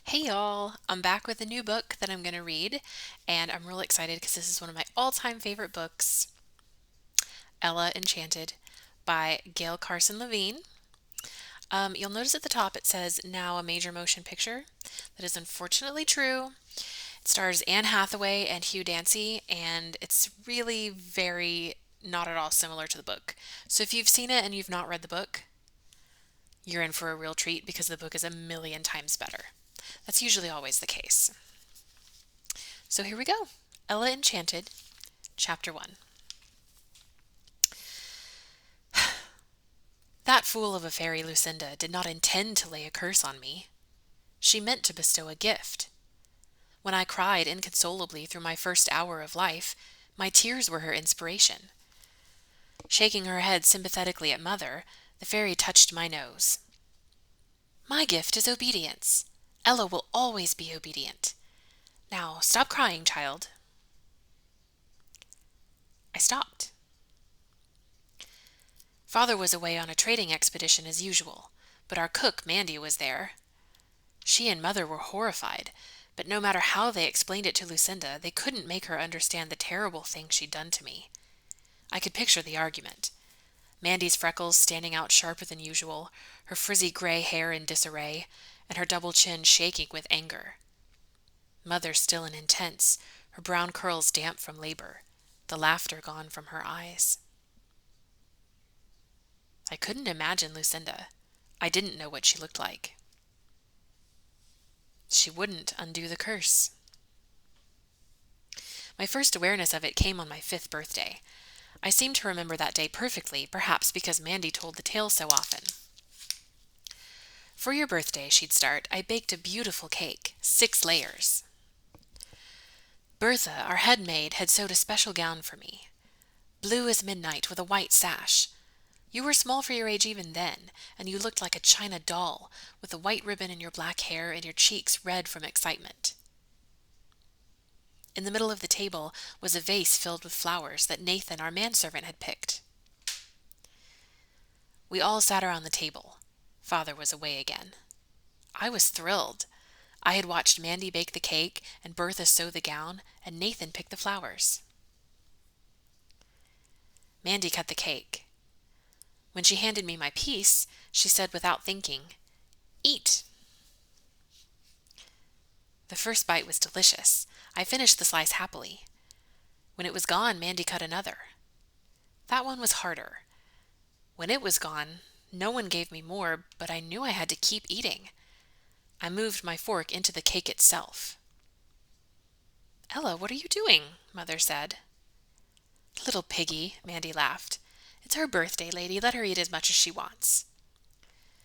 Hey y'all, I'm back with a new book that I'm going to read, and I'm real excited because this is one of my all-time favorite books, Ella Enchanted by Gail Carson Levine. You'll notice at the top it says now a major motion picture. That is unfortunately true. It stars Anne Hathaway and Hugh Dancy, and it's really very not at all similar to the book. So if you've seen it and you've not read the book, you're in for a real treat because the book is a million times better. That's usually always the case. So here we go. Ella Enchanted, Chapter 1. That fool of a fairy Lucinda did not intend to lay a curse on me. She meant to bestow a gift. When I cried inconsolably through my first hour of life, my tears were her inspiration. Shaking her head sympathetically at Mother, the fairy touched my nose. My gift is obedience. Ella will always be obedient. Now, stop crying, child. I stopped. Father was away on a trading expedition as usual, but our cook, Mandy, was there. She and Mother were horrified, but no matter how they explained it to Lucinda, they couldn't make her understand the terrible thing she'd done to me. I could picture the argument. Mandy's freckles standing out sharper than usual, her frizzy gray hair in disarray, and her double chin shaking with anger. Mother still and intense, her brown curls damp from labor, the laughter gone from her eyes. I couldn't imagine Lucinda. I didn't know what she looked like. She wouldn't undo the curse. My first awareness of it came on my 5th birthday. I seem to remember that day perfectly, perhaps because Mandy told the tale so often. For your birthday, she'd start, I baked a beautiful cake, 6 layers. Bertha, our head maid, had sewed a special gown for me. Blue as midnight with a white sash. You were small for your age even then, and you looked like a china doll, with a white ribbon in your black hair and your cheeks red from excitement. In the middle of the table was a vase filled with flowers that Nathan, our manservant, had picked. We all sat around the table. Father was away again. I was thrilled. I had watched Mandy bake the cake and Bertha sew the gown and Nathan pick the flowers. Mandy cut the cake. When she handed me my piece, she said without thinking, "Eat." The first bite was delicious. I finished the slice happily. When it was gone, Mandy cut another. That one was harder. When it was gone, no one gave me more, but I knew I had to keep eating. I moved my fork into the cake itself. "Ella, what are you doing?" Mother said. "Little piggy," Mandy laughed. "It's her birthday, lady. Let her eat as much as she wants."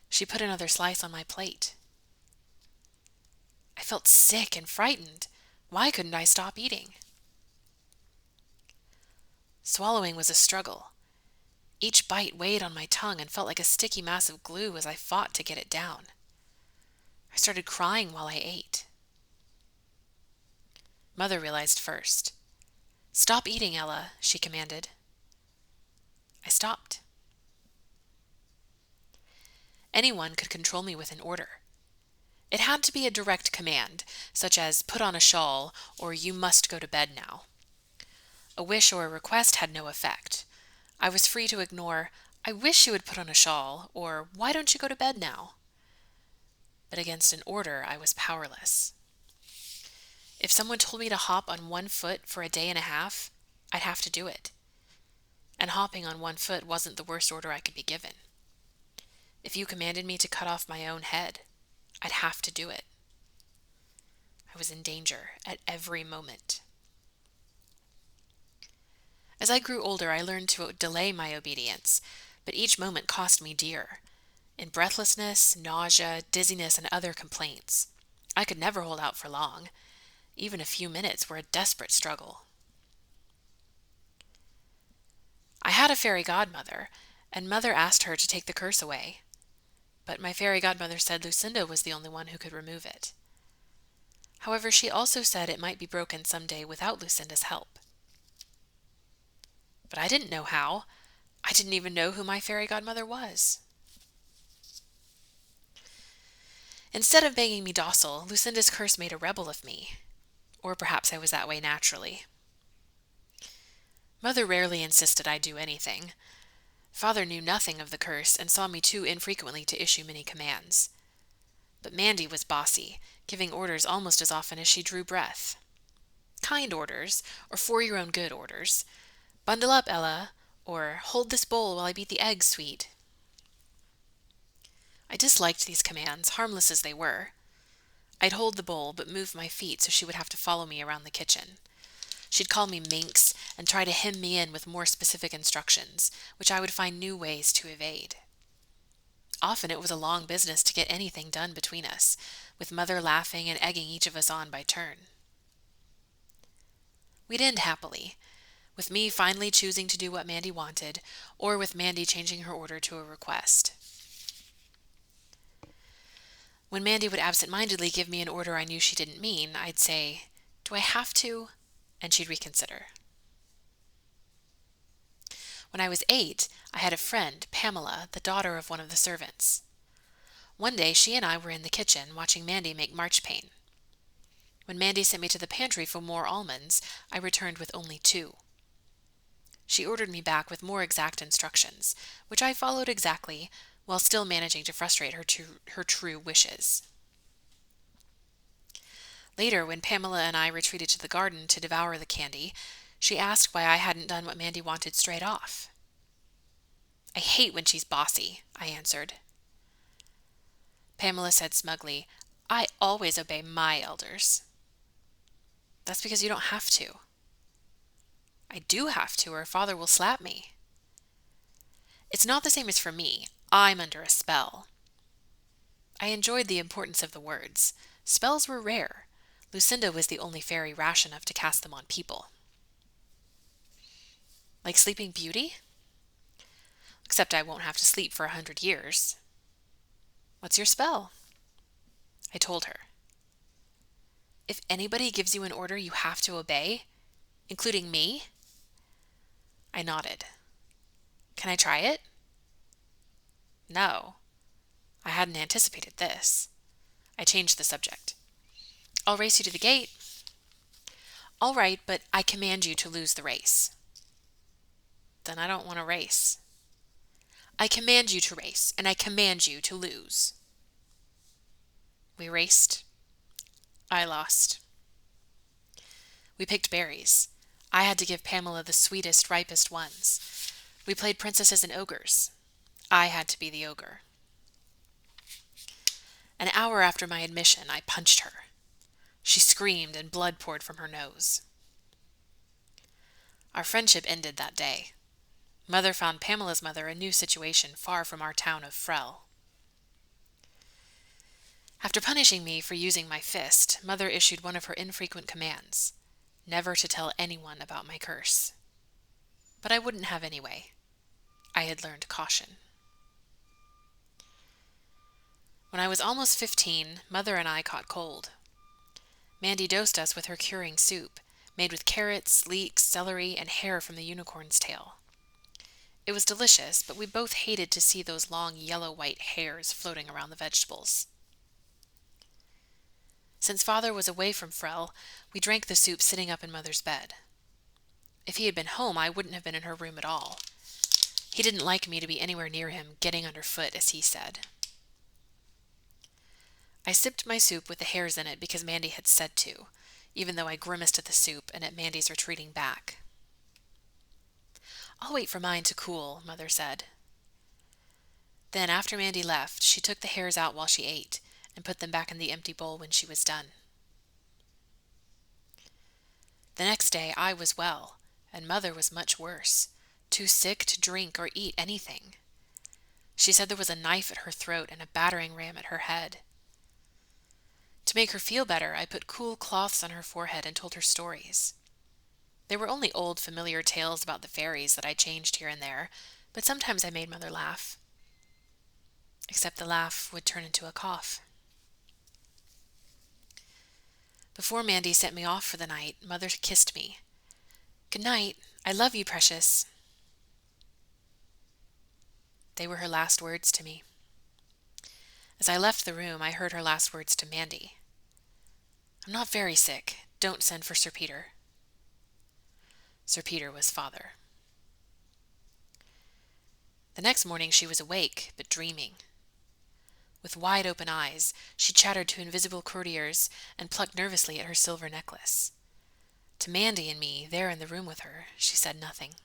She put another slice on my plate. I felt sick and frightened. Why couldn't I stop eating? Swallowing was a struggle. Each bite weighed on my tongue and felt like a sticky mass of glue as I fought to get it down. I started crying while I ate. Mother realized first. "Stop eating, Ella," she commanded. I stopped. Anyone could control me with an order. It had to be a direct command, such as "put on a shawl" or "you must go to bed now." A wish or a request had no effect. I was free to ignore, "I wish you would put on a shawl," or "why don't you go to bed now?" But against an order, I was powerless. If someone told me to hop on one foot for a day and a half, I'd have to do it. And hopping on one foot wasn't the worst order I could be given. If you commanded me to cut off my own head, I'd have to do it. I was in danger at every moment. As I grew older, I learned to delay my obedience, but each moment cost me dear, in breathlessness, nausea, dizziness, and other complaints. I could never hold out for long. Even a few minutes were a desperate struggle. I had a fairy godmother, and Mother asked her to take the curse away. But my fairy godmother said Lucinda was the only one who could remove it. However, she also said it might be broken someday without Lucinda's help. But I didn't know how. I didn't even know who my fairy godmother was. Instead of making me docile, Lucinda's curse made a rebel of me. Or perhaps I was that way naturally. Mother rarely insisted I do anything. Father knew nothing of the curse and saw me too infrequently to issue many commands. But Mandy was bossy, giving orders almost as often as she drew breath. Kind orders, or for your own good orders. Bundle up, Ella, or hold this bowl while I beat the eggs, sweet. I disliked these commands, harmless as they were. I'd hold the bowl, but move my feet so she would have to follow me around the kitchen. She'd call me minx and try to hem me in with more specific instructions, which I would find new ways to evade. Often it was a long business to get anything done between us, with Mother laughing and egging each of us on by turn. We'd end happily, with me finally choosing to do what Mandy wanted, or with Mandy changing her order to a request. When Mandy would absent-mindedly give me an order I knew she didn't mean, I'd say, "Do I have to?" and she'd reconsider. When I was 8, I had a friend, Pamela, the daughter of one of the servants. One day she and I were in the kitchen watching Mandy make marchpane. When Mandy sent me to the pantry for more almonds, I returned with only 2. She ordered me back with more exact instructions, which I followed exactly, while still managing to frustrate her true wishes. Later, when Pamela and I retreated to the garden to devour the candy, she asked why I hadn't done what Mandy wanted straight off. "I hate when she's bossy," I answered. Pamela said smugly, "I always obey my elders." "That's because you don't have to." "I do have to, or Father will slap me." "It's not the same as for me. I'm under a spell." I enjoyed the importance of the words. Spells were rare. Lucinda was the only fairy rash enough to cast them on people. "Like Sleeping Beauty?" "Except I won't have to sleep for 100 years. "What's your spell?" I told her. "If anybody gives you an order you have to obey, including me?" I nodded. "Can I try it?" No. I hadn't anticipated this. I changed the subject. "I'll race you to the gate." "All right, but I command you to lose the race." "Then I don't want to race." "I command you to race, and I command you to lose." We raced. I lost. We picked berries. I had to give Pamela the sweetest, ripest ones. We played princesses and ogres. I had to be the ogre. An hour after my admission, I punched her. She screamed and blood poured from her nose. Our friendship ended that day. Mother found Pamela's mother a new situation far from our town of Frel. After punishing me for using my fist, Mother issued one of her infrequent commands, never to tell anyone about my curse. But I wouldn't have anyway. I had learned caution. When I was almost 15, Mother and I caught cold. Mandy dosed us with her curing soup, made with carrots, leeks, celery, and hair from the unicorn's tail. It was delicious, but we both hated to see those long yellow-white hairs floating around the vegetables. Since Father was away from Frel, we drank the soup sitting up in Mother's bed. If he had been home, I wouldn't have been in her room at all. He didn't like me to be anywhere near him, getting underfoot, as he said. I sipped my soup with the hairs in it because Mandy had said to, even though I grimaced at the soup and at Mandy's retreating back. "I'll wait for mine to cool," Mother said. Then, after Mandy left, she took the hairs out while she ate and put them back in the empty bowl when she was done. The next day I was well, and Mother was much worse, too sick to drink or eat anything. She said there was a knife at her throat and a battering ram at her head. To make her feel better, I put cool cloths on her forehead and told her stories. They were only old familiar tales about the fairies that I changed here and there, but sometimes I made Mother laugh. Except the laugh would turn into a cough. Before Mandy sent me off for the night, Mother kissed me. "Good night. I love you, precious." They were her last words to me. As I left the room, I heard her last words to Mandy. "I'm not very sick. Don't send for Sir Peter." Sir Peter was father. The next morning she was awake, but dreaming. With wide open eyes, she chattered to invisible courtiers and plucked nervously at her silver necklace. To Mandy and me, there in the room with her, she said nothing.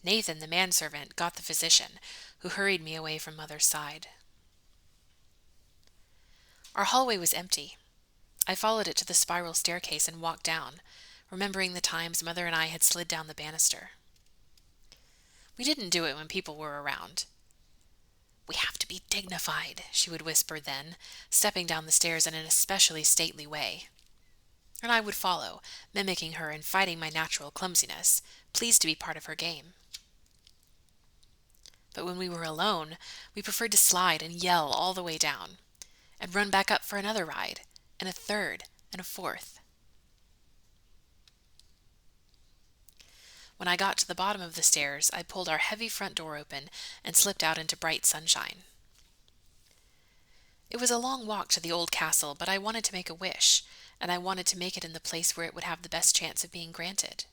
Nathan, the manservant, got the physician, who hurried me away from Mother's side. Our hallway was empty. I followed it to the spiral staircase and walked down, remembering the times Mother and I had slid down the banister. We didn't do it when people were around. "We have to be dignified," she would whisper then, stepping down the stairs in an especially stately way. And I would follow, mimicking her and fighting my natural clumsiness, pleased to be part of her game. But when we were alone, we preferred to slide and yell all the way down, and run back up for another ride, and a third, and a fourth. When I got to the bottom of the stairs, I pulled our heavy front door open and slipped out into bright sunshine. It was a long walk to the old castle, but I wanted to make a wish, and I wanted to make it in the place where it would have the best chance of being granted.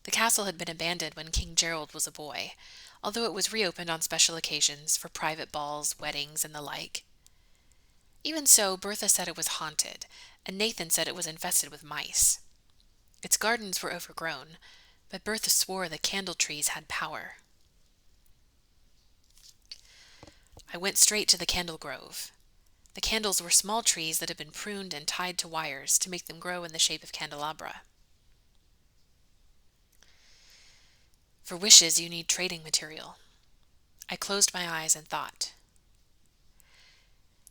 The castle had been abandoned when King Gerald was a boy, although it was reopened on special occasions for private balls, weddings, and the like. Even so, Bertha said it was haunted, and Nathan said it was infested with mice. Its gardens were overgrown, but Bertha swore the candle trees had power. I went straight to the candle grove. The candles were small trees that had been pruned and tied to wires to make them grow in the shape of candelabra. For wishes, you need trading material. I closed my eyes and thought.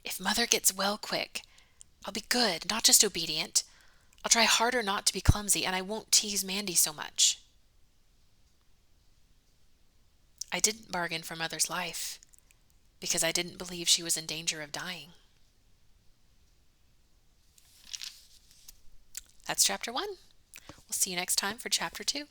If Mother gets well quick, I'll be good, not just obedient. I'll try harder not to be clumsy, and I won't tease Mandy so much. I didn't bargain for Mother's life, because I didn't believe she was in danger of dying. That's chapter 1. We'll see you next time for chapter 2.